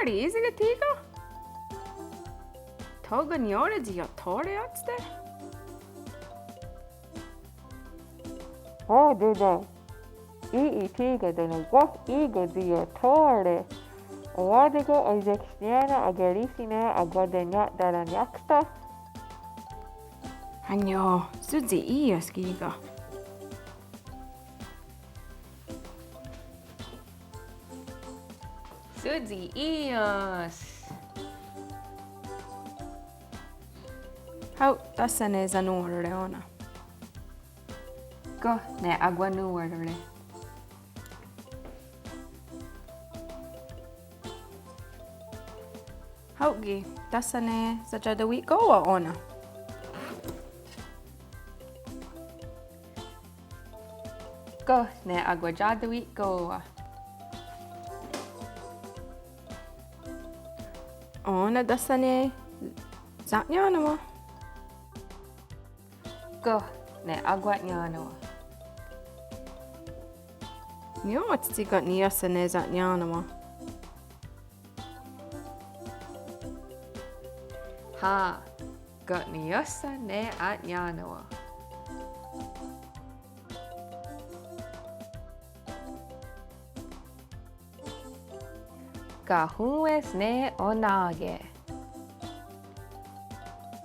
isn't it, Tiga? Togan Yora di Otoriatste? Oh, dida. Tiga de no what ego di Otore. Wadigo Ezextiana a Garisina a Godena Daranyaksta. Anjo, Suzi Ias Giga. Suzi Ias. How tässä ne nuorelle on? Ko ne agua nuorelle. Haugi, tässä ne sajada wikoa ona. Ko ne agua jada wikoa. Ona tässä ne zatnyanama. Ko ne agua nyanama. Joo, tsiga niassa ne zatnyanama. Ha, got niassa ne atnyanama. Kahues ne onage.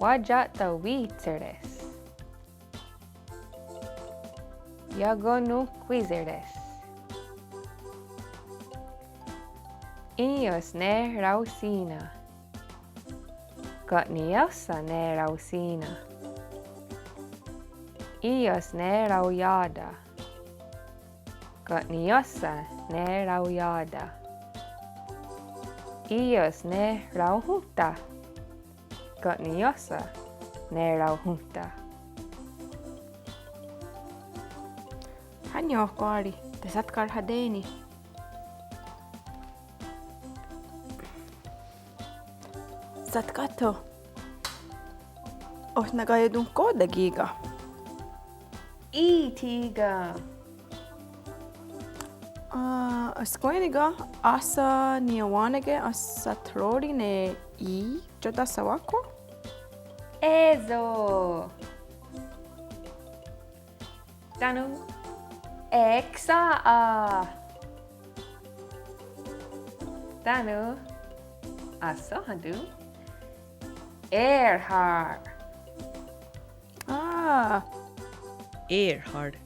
Wajata wiitserdes. Yagonu quizerdes. Ios ne rausina. Gotniosa ne rausina. Ios ne rauyada. Gotniosa ne rauyada. Ios ne rauhunta. Gotniosa ne rauhunta. Hanyo qari, tasatkar hadeni. Satkato. Oh, nagayadun ko dagiga. Tiga. Asqueniga asa niawanage asa trori ne joda sawako? Ezo. Danu. Exa. Danu. Asohadu. Erhard. Erhard.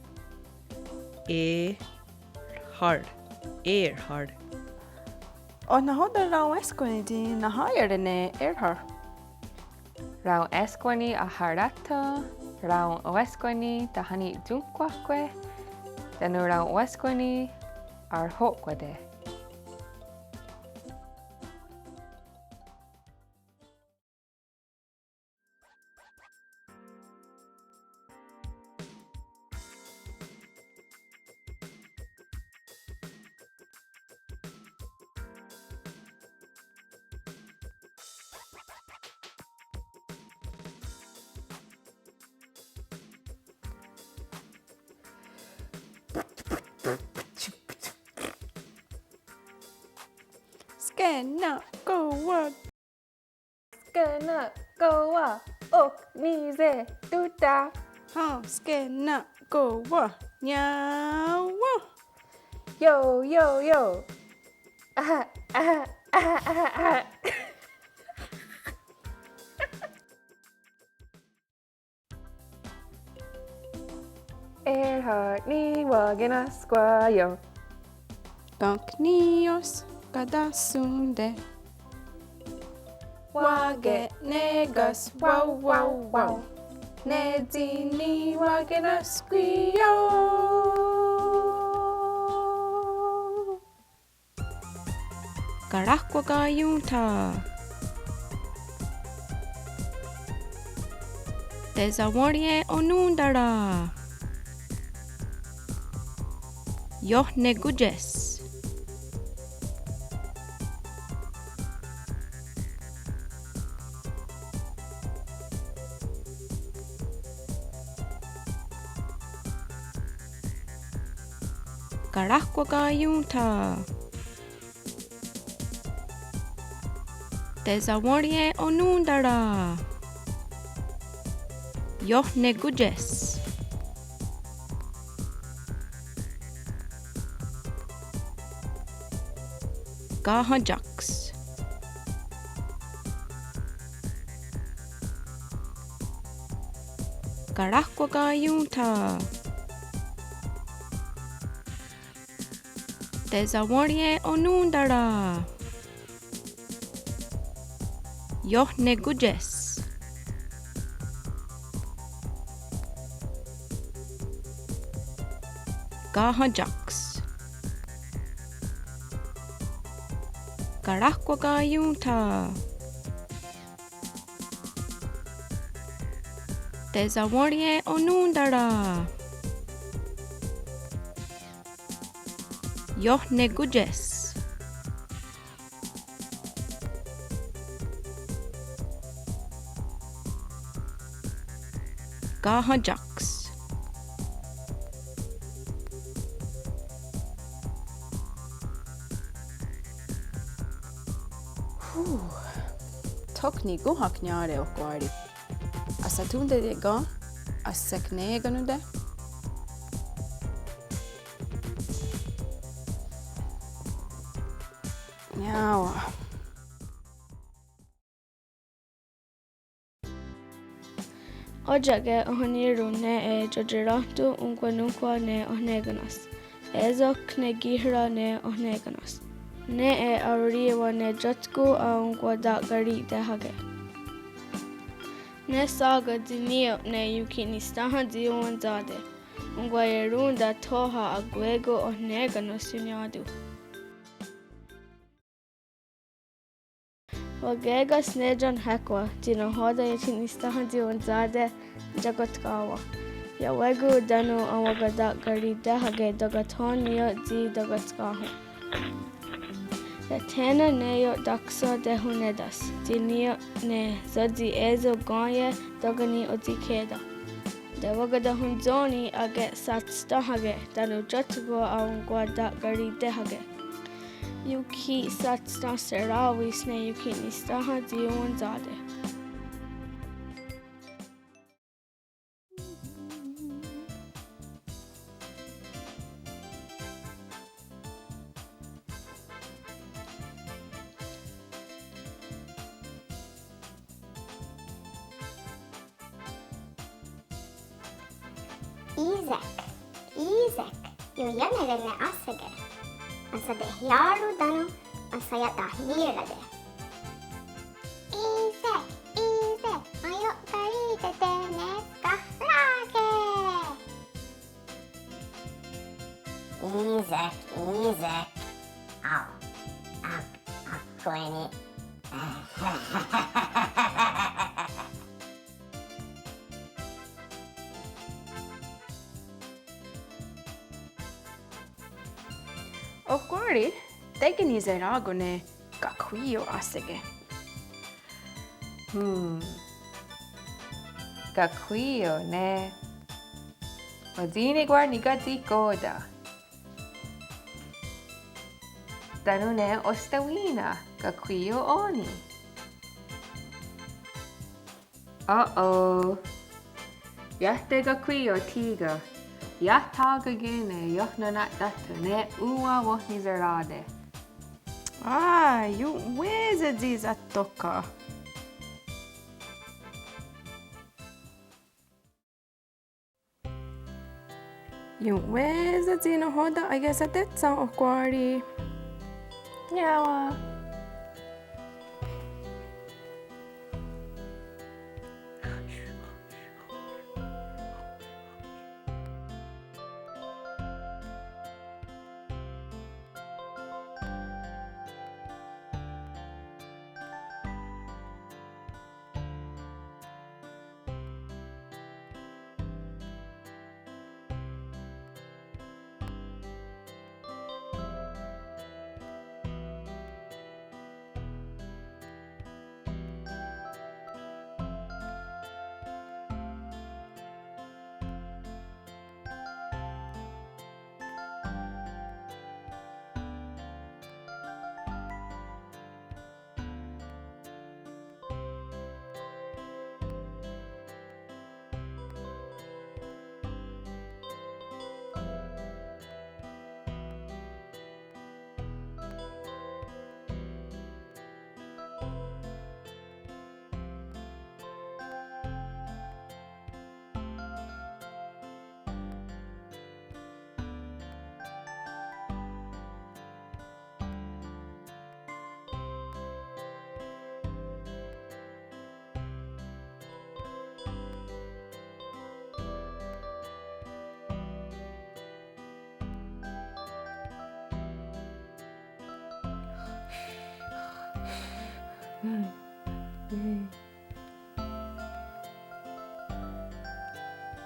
Erhard. Oh, nahoda rao esqueni di nahayar ne Erhard. Rao esqueni a harata. Rao oesqueni tahani dunquaque. Danu rao oesqueni ar hoquade. Scanna goa. Scanna goa. Ok nize duda. Scanna goa. Nyawa. Yo yo yo. Ah ah ah ah ah. Erhard ni wagena squayo. Donknios kadasunde. Wage negas wow wow wow. Nedzini wagena squio. Karakwa gayunta. Dezawarie onundara. Yohne gujes. Karakwa gayunta. Tezawarie onundara. Yohne gujes. Gahajax. Garahquaga yunta. Tezawarie onundara. Yohne gujes. Gahajax. Garahquaga yunta. Tezawarie onundara. Yohne gujes. Gahajax. Tokni guhak nyare okwari. Asatunde de ga. Asekne ganude. Yawa. Ojage ohaniru ne e jojiratu unkwanunkwa ne ohneganas. Ezok ne gihra ne ohneganas. Ne e auriwa ne jotku a unkwa da gari de hage. Ne saga dinio ne yukinistaha diuanzade. Unkwa yerunda toha aguego ohneganos yunyadu. Wagega snejon hekwa, dino hoda yukinistaha diuanzade jagotkawa. Yawegu danu awagada gari de hage dogatonio di dogatkahu. La tena neo dakso de hunedas, dinio ne zodi ezo ganye dogani otikeda. De wagada hunzoni age satstahage, danu jotgo awangwa da gari de hage. Yuki satsta seravis ne yuki nistaha diuanzade. Isaac, jo jännevenne assege. Ansa de hiaru danu, ansa jata hiirade. Isaac, ajo karite tenes kahlage. Isaac, akkoini. Okwari. Tegini zerago ne gakuio asege. Gakuio ne. Wadine guarni gati koda. Danu ne ostawina. Gakuio oni. Uh-oh. Yahte gakuio tiga. Yahtaga gene yohnonat data ne uwa wahni zerade. You weze diza toka. You weze dino hoda agesa tetsa okwari. Yawa.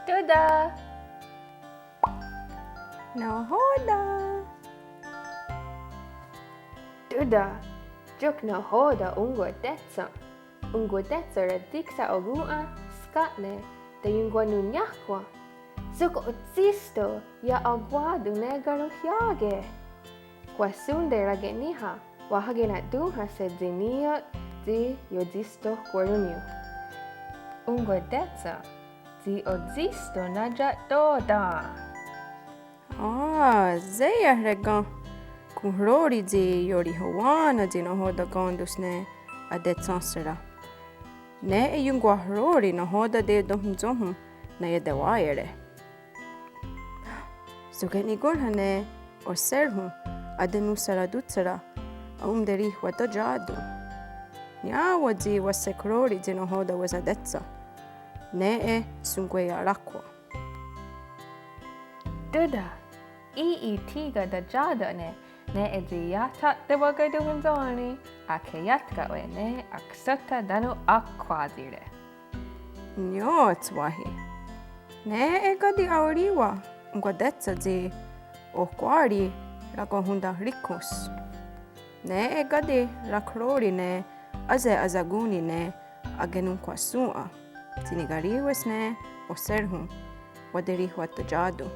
Tuda. Nahoda. Tuda. Juk nahoda unguadetsa. Unguadetsa radiksa ogua skatne de yunguanunyakwa. Zuko utsisto ya aguadu negaro hyage. Kwasunde rageniha wahagena duha se zinio di yodisto guarunio. Unguadetsa di odzisto naja toda. Zeya regan. Kuhrori di yori hawana di nahoda gondusne adetsansera. Ne e yungwa hrori nahoda de dohum zohum na yedewayere. Zugeni gorhane or serhum adenu saradutsara aumderi wata jadu. Nyawa di wasekrori di nahoda was adetsa. Ne e sungwe arakwa. Duda. Tiga da jada ne edi yata de wagadu hunzoni ake yatka we ne aksata danu akwazire. Nyo tswahi. Ne e gadi auriwa ngwadetsa di okwari rakohunda rikus. Ne e gadi rakrori ne aze azaguni ne agenu kwasua. Tinigariwes ne oserhum waderi watajadu.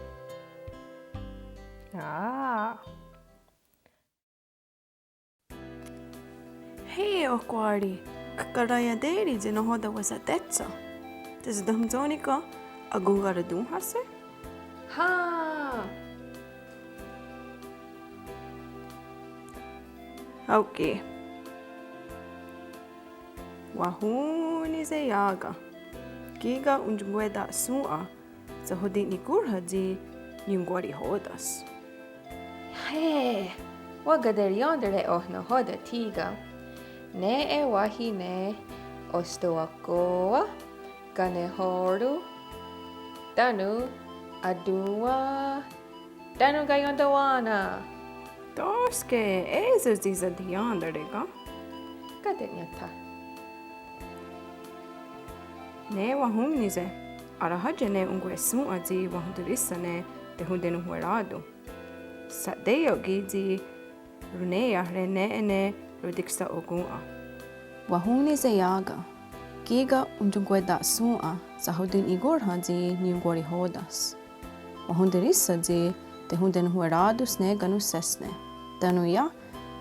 Hey okwari, kakarayaderi di nahoda was adetsa. Tis damzonika agungaradun hase? Ha! Okay. Wahuni ze yaga. Giga unjungweda sua sa hodini kurha di nyungwari hodas. Hey! Wagader yondere ohna hoda tiga. Ne e wahi ne ostoakoa gane horu danu adua danu gayondawana. Torske ezes diza diyandarega. Gadenyata. Ne wahumnize. Arahajene ungwe sua di wahundurisane de hundenu huerado. Sadeo gidi runea rene ene rodiksta ogua. Wahuni ze yaga. Giga undungweda sua sa hodin igorha di nyungwari hodas. Wahundirissa di de hunden hueradus ne ganu sesne. Danuya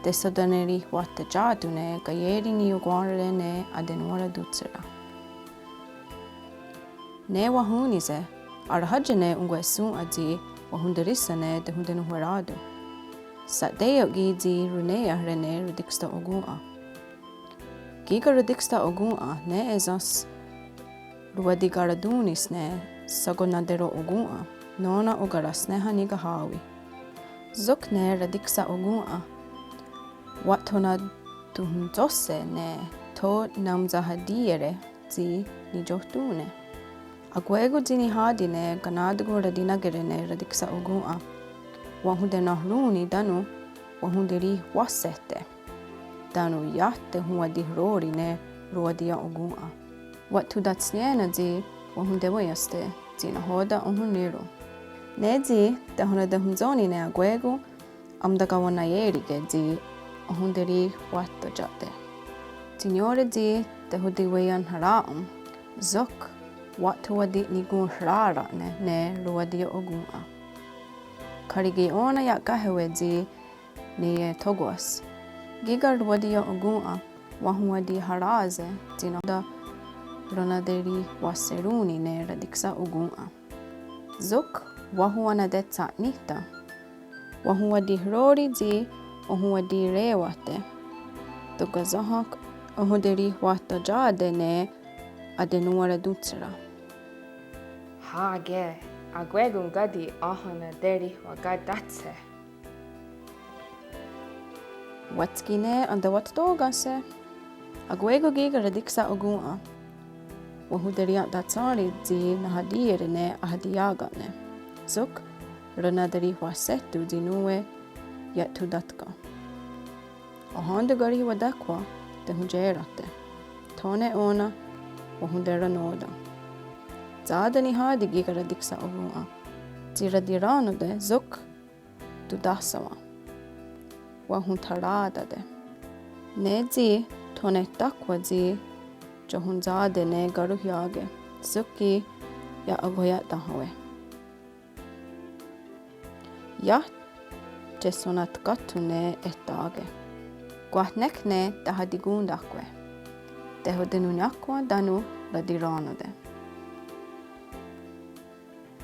de sodaneri wate jadune gayeri ni ugwarele ne adenuara dutsera. Ne wahuni ze arhajene ungwe sua di wahundirissa ne de hunden huerado. Sadeo gidi runea rene rodiksta ogua. Giga rodiksta ogua ne ezas ruadigaradunis ne sagonadero ogua nona ogaras ne haniga hawi. Zuk ne radiksa ogua watona tuhunzose ne to namzahadiere zi nijohtune. Aguego dini hadi ne ganadgo radinagere ne radiksa ogua. Wahunde nahruni danu wahunderi wasete. Danu yatte huadi hrori ne ruadia ogua. Watu datsniena di wahunde wayaste di nahoda ohunero. Ne di dahuna dahunzoni ne aguego amdaga wanayerige di ohunderi wata jate. Signore di dahudi wayan haraam. Zok watu wadi nigun hrara ne ruadia ogua. Karigi ona ya kahewe di ni toguas. Giga ruadia ogua wahuadi haraze di nahoda ronaderi waseruni ne radiksa ogua. Zuk wahuana detsa nita. Wahuadi hrori di ohuadi rewate. Tugazahak ohuderi wata jade ne adenuara dutsera. Hage. Aguegun gadi ahana deri wagadatse. Watskine anda watdogase. Aguego giga radiksa ogua. Wahuderia datsari di nahadiere ne ahadiaga ne. Zuk ranaderi wasetu di nuwe yatu datka. Ahanda gari wadakwa te hun jeeratte. Tone ona wa hun dera noda. Zaadani haadi gigara diksa ovua. Zira dirano de zuk du dasawa. Wa hun tarada de. Ne zi tone takwa zi jo hun zaade ne garu hyage. Zuki ja agoja tahoe. Ja te sonat kattune ettage. Kuahnek ne taha digundakwe. Teho denunakwa danu la diranode.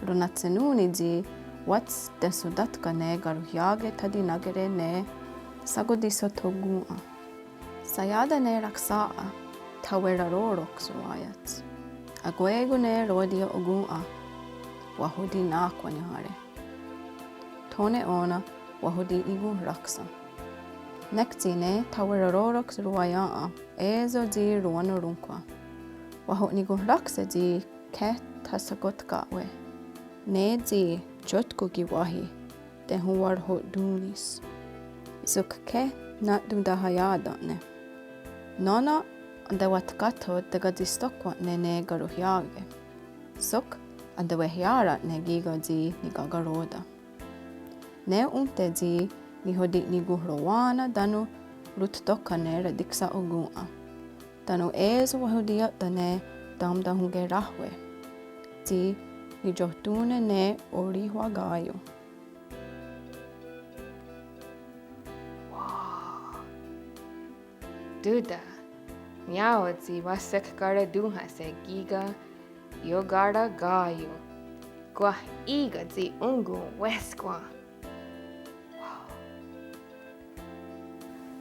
Runatsenuni zi wats te sudatka ne garuhyage tadi nagere ne sagodiso togua. Sayada ne raksaa tawera rorok suayats. Aguegu ne rodia ogua wahudi nakwa nihare. Tone ona wahudi igu raksa. Nekti ne tawera rorok suaya ezo zi ruano runkwa. Wahut nigu raksa zi ke tasagotka we. Ne zi jotku giwahi te huwar hot dunis. Zuk ke na dundahayada ne. Nona andawat kato daga distokwa ne garuhyage. Suk andawehyara ne giga zi ni gagaroda. Ne umte zi ni hodi ni guhrowana danu ruttoka ne radiksa ogua. Danu ezo wahudia dane damda hunge rahwe. Zi ni johtune ne orihwa gayo. Duda, miao zi wasak gara duha se giga yo gara gayo. Gwa iga zi ungu weskwa.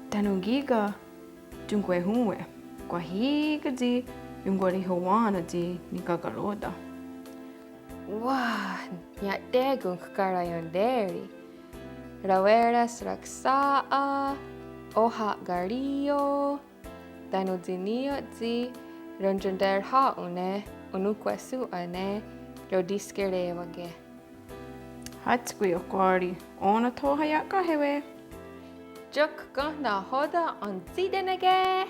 Danu giga jungwe hunwe. Kwa higa zi yungwari hawana zi ni gagaroda. Wah, nya degung gara yon deri. Raweras raksaa, oha gario, danu zinio zi ranjander haune, unukwesu ane, rodiskerewage. Hatskui okwari ona tohayaka hewe. Juk gana hoda on zidenege.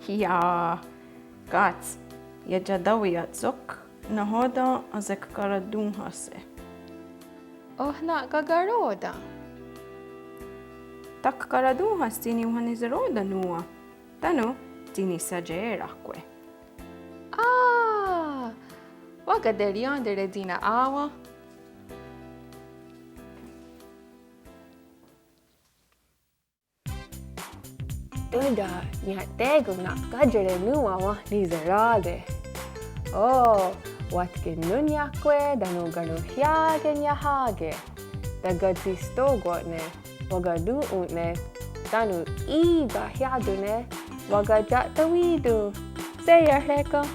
Ja, gats. Ja jadawiya zok na hoda azek kara dunhase. Ohna gagaroda. Tak kara dunhas tini uhanizeroda nua. Tanu tini sajerakwe. Ah, waga deriandere dina awa. Duda, nya tego na gajere nua wa nizerade. Oh, watke nunyakwe danu garuhyage nyahage. Daga zistogwatne, waga duutne, danu iga hyadune, waga jatawidu. Seya heka.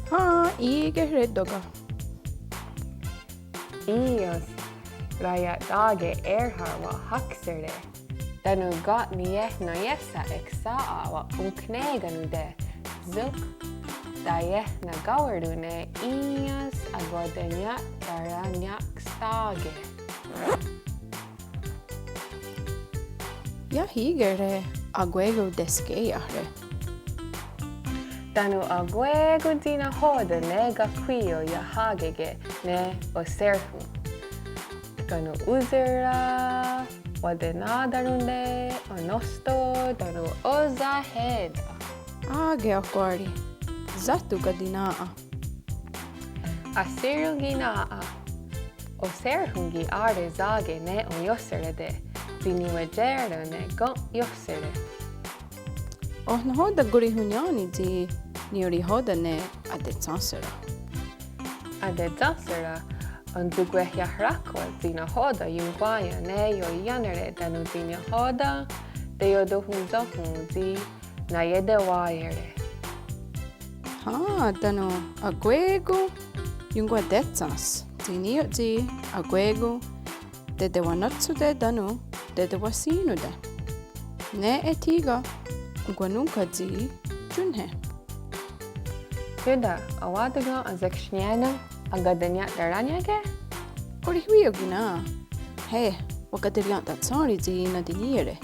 Ha, ige hreddoga. Ios, raya dage erharwa haksere. Danu got nieh na yesa eksaa wa unkneganu de. Zuk, dayeh na gawardune ias agodenya daranyak stage. Ja higere aguego deskeyahre. Danu aguego dina hoda nega quio ya hagege ne oserhu. Danu uzera, wadenadarune, onosto, danu oza heda. Age akwari. Zatu gadinaa. Asirunginaa. Oserhungi are zage ne onyoserede. Ziniwajero ne gon yosere. Ohna hoda guri hunyani zi niori hoda ne adetsansera. Adedzasera, on zugwehya hrakwa zina hoda yungwaya ne yo yanere danu zina hoda, de yo dohun zohun zi na yede wayere. Ha, danu aguego yungwa detsans. Zinio zi aguego de wanatsu de danu de wasinu de. Ne etiga gwanunka zi junhe. Duda, awadaga an zekshniana agadanya daranyage? Ori huio gina. He, wakadirian tatsari zi na dinire.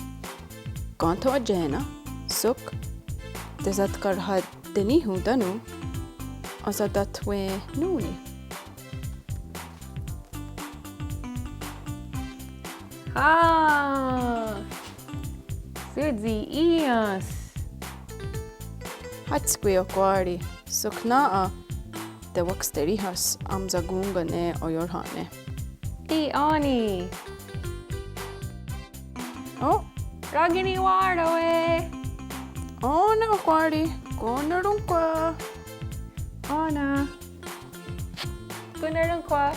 Ganto ajena, suk, تذكر هاد دنيهو دنو أزدت ونوني Suzy Ias. Hatskui okwari, suknaa te waksterihas amzagunga ne oyorhane. Di Ani. Oh, Ragini Wardoe. ona okwari, konarunkwa. Ana. Kunarunkwa.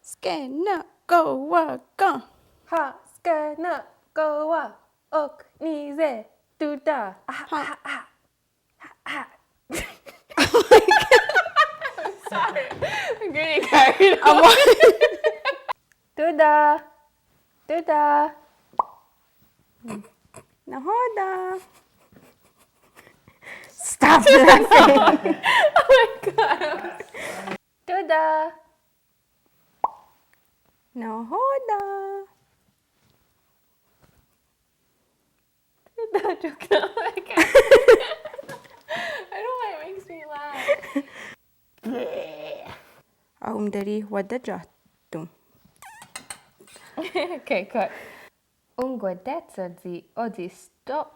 Skena go waka. Ha skana goa ok nize duda. Sorry, I'm getting carried away. Duda, duda. Nahoda. Stop laughing. Oh my god. Duda. Nahoda. Duda Jukna. I don't know why it makes me laugh. Aumdari wadajatu. Okay, cut. Unguadezza di oggi stop.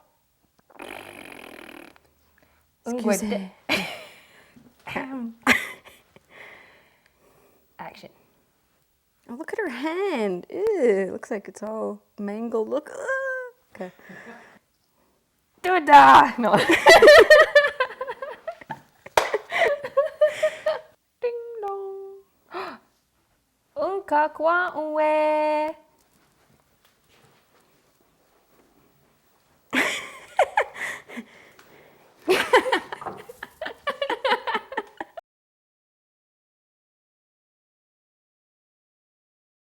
Excuse Action. Oh, look at her hand. Ew, looks like it's all mangled. Look. Okay. Duda! No. Ding dong. Unkakwa unwe.